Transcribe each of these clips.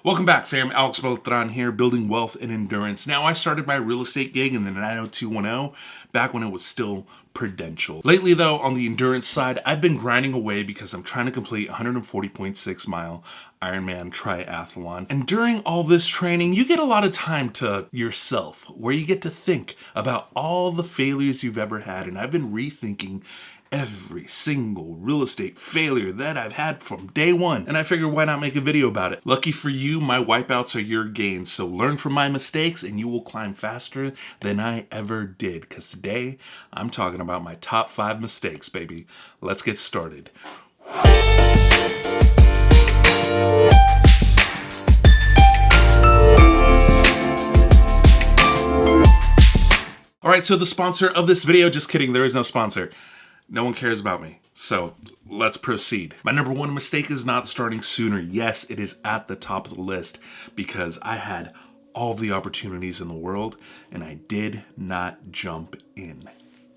Welcome back, fam. AlexBeltran here, building wealth and endurance. Now, I started my real estate gig in the 90210 back when it was still Prudential. Lately, though, on the endurance side, I've been grinding away because I'm trying to complete a 140.6 mile Ironman triathlon. And during all this training, you get a lot of time to yourself, where you get to think about all the failures you've ever had. And I've been rethinking every single real estate failure that I've had from day one. And I figured, why not make a video about it? Lucky for you, my wipeouts are your gains. So learn from my mistakes and you will climb faster than I ever did. Because today, I'm talking about my top 5 mistakes, baby. Let's get started. All right, so the sponsor of this video, just kidding, there is no sponsor. No one cares about me, so let's proceed. My number 1 mistake is not starting sooner. Yes, it is at the top of the list because I had all the opportunities in the world and I did not jump in.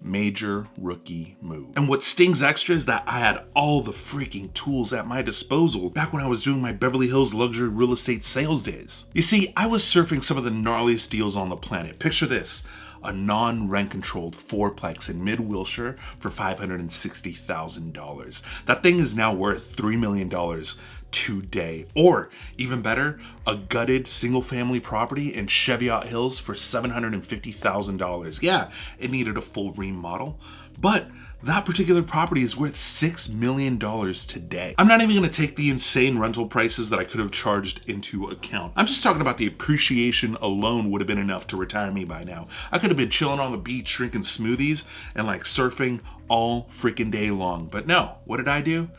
Major rookie move. And what stings extra is that I had all the freaking tools at my disposal back when I was doing my Beverly Hills luxury real estate sales days. You see, I was surfing some of the gnarliest deals on the planet. Picture this. A non-rent controlled fourplex in mid-Wilshire for $560,000. That thing is now worth $3 million today. Or even better, a gutted single family property in Cheviot Hills for $750,000. Yeah, it needed a full remodel, but that particular property is worth $6 million today. I'm not even gonna take the insane rental prices that I could have charged into account. I'm just talking about the appreciation alone would have been enough to retire me by now. I could have been chilling on the beach, drinking smoothies, and like surfing all freaking day long. But no, what did I do?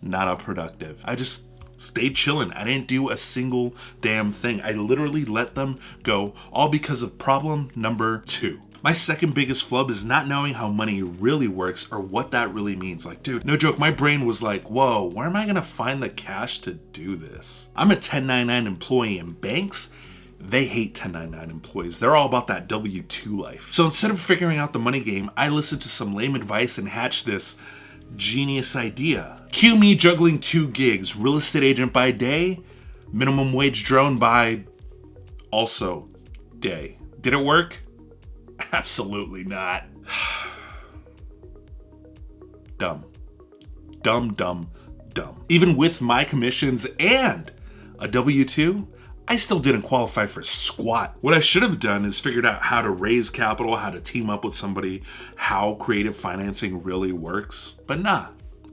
Not productive. I just stayed chilling. I didn't do a single damn thing. I literally let them go, all because of problem number 2. My second biggest flub is not knowing how money really works or what that really means. Like, dude, no joke, my brain was like, whoa, where am I gonna find the cash to do this? I'm a 1099 employee in banks. They hate 1099 employees. They're all about that W-2 life. So instead of figuring out the money game, I listened to some lame advice and hatched this genius idea. Cue me juggling 2 gigs, real estate agent by day, minimum wage drone by also day. Did it work? Absolutely not. Dumb. Dumb. Even with my commissions and a W-2, I still didn't qualify for squat. What I should have done is figured out how to raise capital, how to team up with somebody, how creative financing really works. But nah,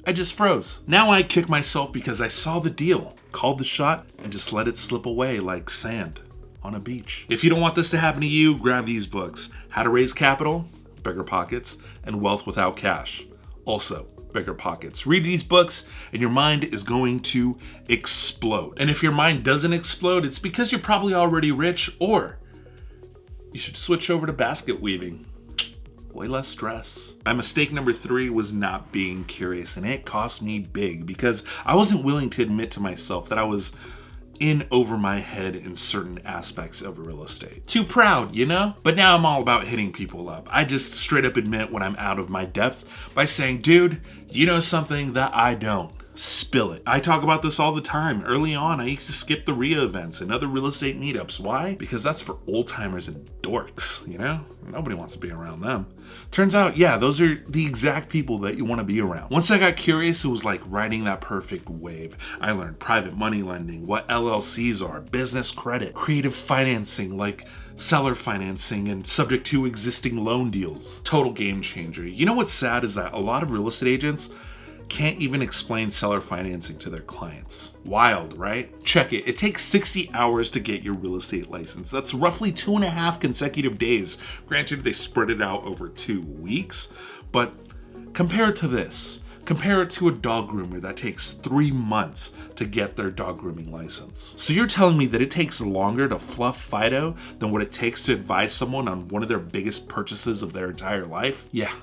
I just froze. Now I kick myself because I saw the deal, called the shot, and just let it slip away like sand on a beach. If you don't want this to happen to you, grab these books. How to Raise Capital, Bigger Pockets, and Wealth Without Cash. Also, Bigger Pockets. Read these books and your mind is going to explode. And if your mind doesn't explode, it's because you're probably already rich, or you should switch over to basket weaving. Way less stress. My mistake number 3 was not being curious, and it cost me big because I wasn't willing to admit to myself that I was in over my head in certain aspects of real estate. Too proud, you know? But now I'm all about hitting people up. I just straight up admit when I'm out of my depth by saying, dude, you know something that I don't. Spill it. I talk about this all the time. Early on, I used to skip the RIA events and other real estate meetups. Why? Because that's for old timers and dorks, you know? Nobody wants to be around them. Turns out, yeah, those are the exact people that you want to be around. Once I got curious, it was like riding that perfect wave. I learned private money lending, what LLCs are, business credit, creative financing like seller financing and subject to existing loan deals. Total game changer. You know what's sad is that a lot of real estate agents can't even explain seller financing to their clients. Wild, right? Check it. It takes 60 hours to get your real estate license. That's roughly 2.5 consecutive days. Granted, they spread it out over 2 weeks, but compare it to this. Compare it to a dog groomer that takes 3 months to get their dog grooming license. So you're telling me that it takes longer to fluff Fido than what it takes to advise someone on one of their biggest purchases of their entire life? Yeah.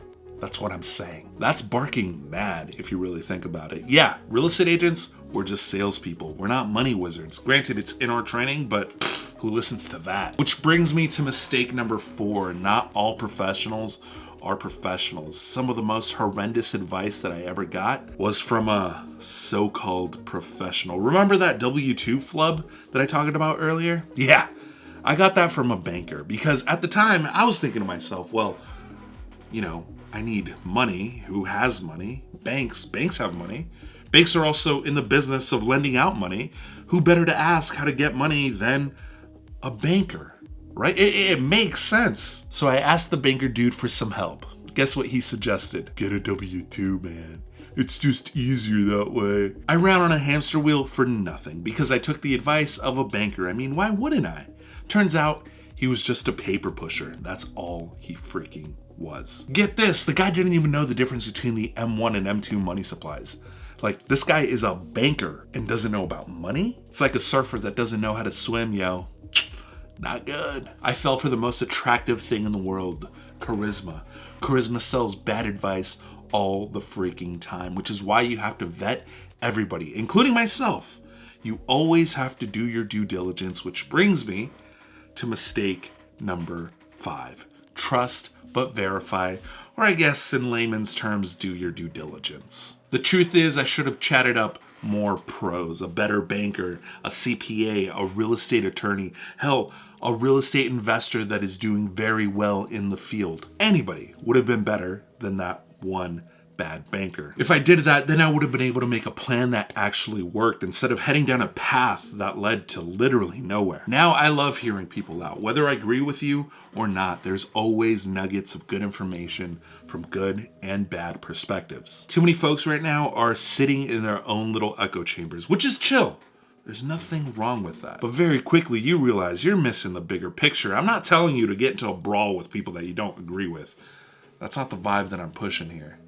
That's what I'm saying. That's barking mad if you really think about it. Yeah, real estate agents, we're just salespeople. We're not money wizards. Granted, it's in our training, but who listens to that? Which brings me to mistake number 4. Not all professionals are professionals. Some of the most horrendous advice that I ever got was from a so-called professional. Remember that W-2 flub that I talked about earlier? Yeah, I got that from a banker because at the time I was thinking to myself, well, you know, I need money. Who has money? Banks have money. Banks are also in the business of lending out money. Who better to ask how to get money than a banker, right? It makes sense. So I asked the banker dude for some help. Guess what he suggested? Get a W-2, man. It's just easier that way. I ran on a hamster wheel for nothing because I took the advice of a banker. I mean, why wouldn't I? Turns out he was just a paper pusher. That's all he freaking was. Get this, the guy didn't even know the difference between the M1 and M2 money supplies. Like, this guy is a banker and doesn't know about money? It's like a surfer that doesn't know how to swim, yo. Not good. I fell for the most attractive thing in the world, charisma. Charisma sells bad advice all the freaking time, which is why you have to vet everybody, including myself. You always have to do your due diligence, which brings me to mistake number 5. Trust but verify, or I guess in layman's terms, do your due diligence. The truth is, I should have chatted up more pros, a better banker, a CPA, a real estate attorney, hell, a real estate investor that is doing very well in the field. Anybody would have been better than that one bad banker. If I did that, then I would have been able to make a plan that actually worked instead of heading down a path that led to literally nowhere. Now I love hearing people out. Whether I agree with you or not, there's always nuggets of good information from good and bad perspectives. Too many folks right now are sitting in their own little echo chambers, which is chill. There's nothing wrong with that. But very quickly you realize you're missing the bigger picture. I'm not telling you to get into a brawl with people that you don't agree with. That's not the vibe that I'm pushing here.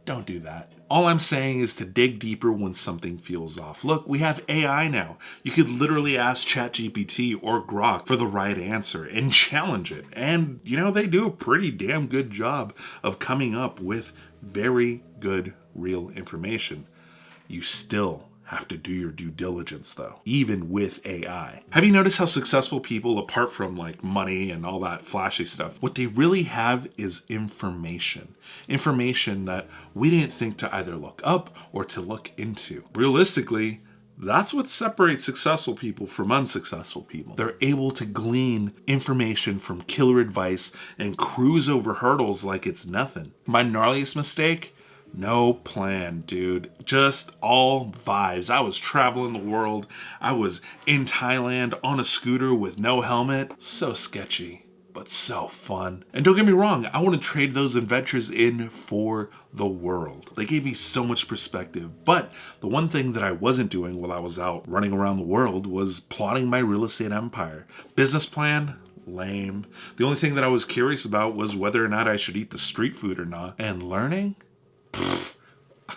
Don't do that. All I'm saying is to dig deeper when something feels off. Look, we have AI now. You could literally ask ChatGPT or Grok for the right answer and challenge it. And, you know, they do a pretty damn good job of coming up with very good, real information. You still have to do your due diligence though, even with AI. Have you noticed how successful people, apart from like money and all that flashy stuff, what they really have is information. Information that we didn't think to either look up or to look into. Realistically, that's what separates successful people from unsuccessful people. They're able to glean information from killer advice and cruise over hurdles like it's nothing. My gnarliest mistake? No plan, dude. Just all vibes. I was traveling the world. I was in Thailand on a scooter with no helmet. So sketchy, but so fun. And don't get me wrong, I want to trade those adventures in for the world. They gave me so much perspective. But the one thing that I wasn't doing while I was out running around the world was plotting my real estate empire. Business plan? Lame. The only thing that I was curious about was whether or not I should eat the street food or not. And learning?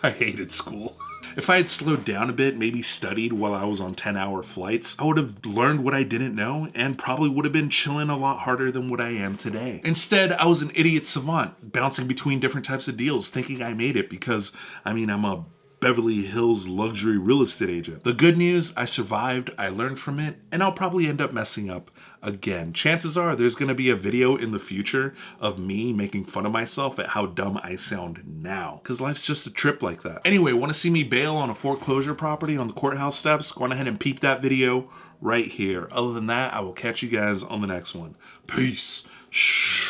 I hated school. If I had slowed down a bit, maybe studied while I was on 10-hour flights, I would have learned what I didn't know and probably would have been chilling a lot harder than what I am today. Instead, I was an idiot savant, bouncing between different types of deals, thinking I made it because, I'm a Beverly Hills luxury real estate agent. The good news, I survived, I learned from it, and I'll probably end up messing up again. Chances are there's going to be a video in the future of me making fun of myself at how dumb I sound now, because life's just a trip like that. Anyway, want to see me bail on a foreclosure property on the courthouse steps? Go on ahead and peep that video right here. Other than that, I will catch you guys on the next one. Peace. Shh.